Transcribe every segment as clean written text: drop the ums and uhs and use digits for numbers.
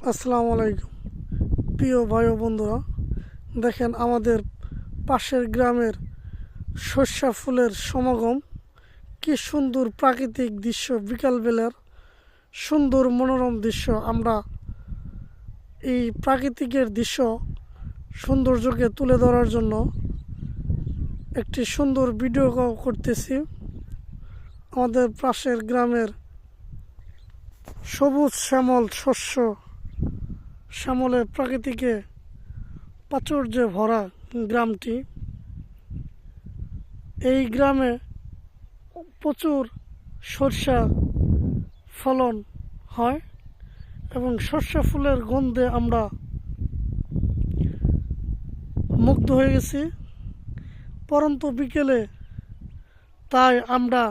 আসসালামু আলাইকুম প্রিয় ভাই ও বন্ধুরা, দেখেন আমাদের পাশের গ্রামের সর্ষা ফুলের সমাগম। কি সুন্দর প্রাকৃতিক দৃশ্য, বিকালবেলার সুন্দর মনোরম দৃশ্য। আমরা এই প্রাকৃতিকের দৃশ্য সৌন্দর্যকে তুলে ধরার জন্য একটি সুন্দর ভিডিও করতেছি। আমাদের পাশের গ্রামের সবুজ শ্যামল শস্য, শ্যামলে প্রাকৃতিকে প্রাচুর্যে ভরা গ্রামটি। এই গ্রামে প্রচুর সরষা ফলন হয় এবং সরষা ফুলের গন্ধে আমরা মুগ্ধ হয়ে গেছি। পরন্তু বিকেলে তাই আমরা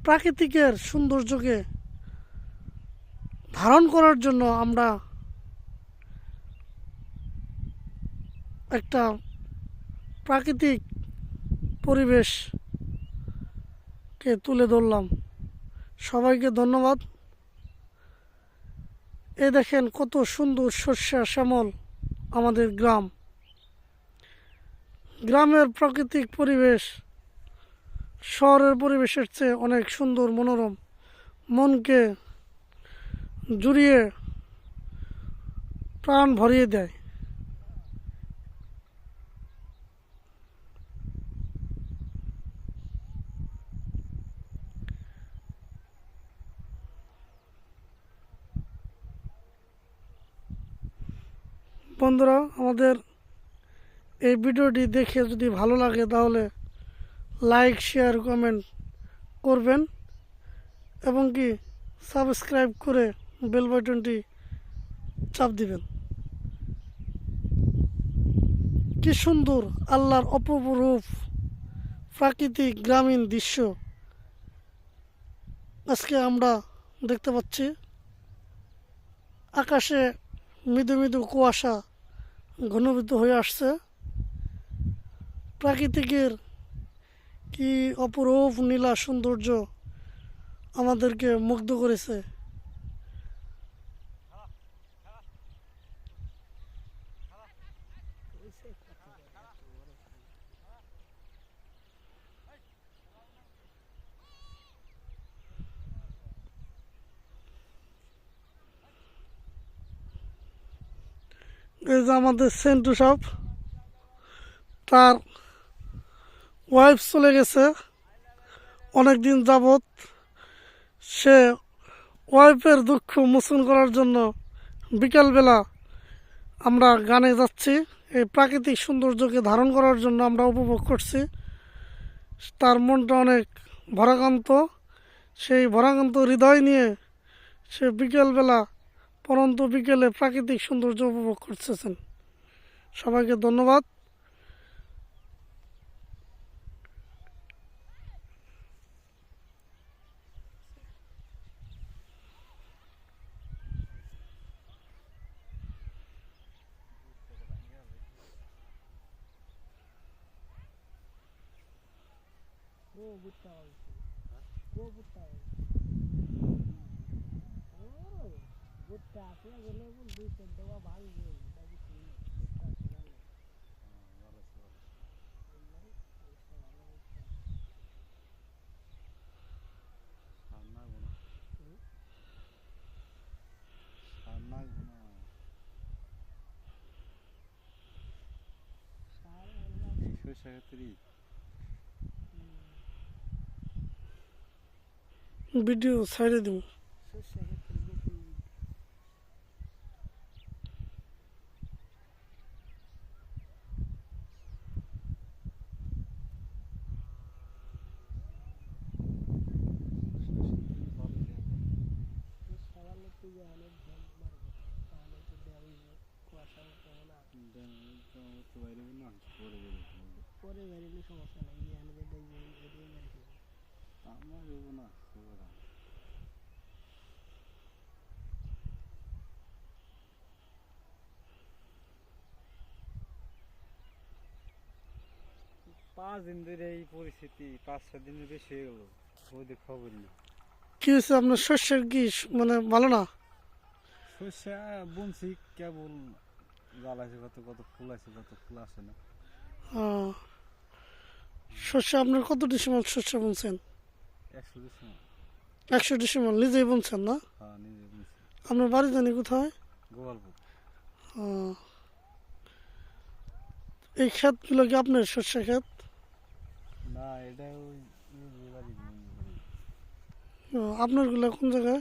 প্রাকৃতিকের সৌন্দর্যকে ধারণ করার জন্য আমরা একটা প্রাকৃতিক পরিবেশকে তুলে ধরলাম। সবাইকে ধন্যবাদ। এ দেখেন কত সুন্দর সর্ষা শ্যামল আমাদের গ্রাম। গ্রামের প্রাকৃতিক পরিবেশ শহরের পরিবেশের চেয়ে অনেক সুন্দর মনোরম, মনকে জুড়িয়ে প্রাণ ভরিয়ে দেয়। বন্ধুরা, আমাদের এই ভিডিওটি দেখে যদি ভালো লাগে তাহলে লাইক, শেয়ার, কমেন্ট করবেন এবং কি সাবস্ক্রাইব করে বেল বাটনটি চাপ দিবেন। কি সুন্দর আল্লাহর অপূর্ব রূপ, প্রাকৃতিক গ্রামীণ দৃশ্য আজকে আমরা দেখতে পাচ্ছি। আকাশে মৃদু মৃদু কুয়াশা ঘনীভূত হয়ে আসছে। প্রাকৃতিকের কি অপরূপ নীলা সৌন্দর্য আমাদেরকে মুগ্ধ করেছে। এই যে আমাদের সেন্টু সাহেব, তার ওয়াইফ চলে গেছে অনেক দিন যাবৎ। সে ওয়াইফের দুঃখ মোচন করার জন্য বিকালবেলা আমরা গানে যাচ্ছি। এই প্রাকৃতিক সৌন্দর্যকে ধারণ করার জন্য আমরা উপভোগ করছি। তার মনটা অনেক ভারাক্রান্ত। সেই ভারাক্রান্ত হৃদয় নিয়ে সে বিকেলবেলা, পরন্ত বিকেলে প্রাকৃতিক সৌন্দর্য উপভোগ করতেছেন। সবাইকে ধন্যবাদ। ভিডিও ছাইড়ে দিব। পাঁচ দিন ধরে এই পরিস্থিতি, 5-6 দিনের বেশি হয়ে গেল, ওদের খবর নেই। কি হয়েছে আপনার শস্যের কি মানে ভালো না? সর্ষা বুনছি কেবল জ্বালাইছে কত কত ফুল আছে কত ফুল আসে না। আহ, শস্য আপনার কত ডিসিমাল শস্য বুনছেন? 100 ডিসেম্বর। 100 ডিসিমাল নিজেই বুনছেন না? হ্যাঁ নিজে বুনছি। আপনার বাড়ি জানি কোথায়? গোপালপুর। আহ, এই ক্ষেতগুলো কি আপনার শস্য ক্ষেত? না এটা ওই নিজে বাড়ি নিজে বাড়ি। আপনারগুলো কোন জায়গায়?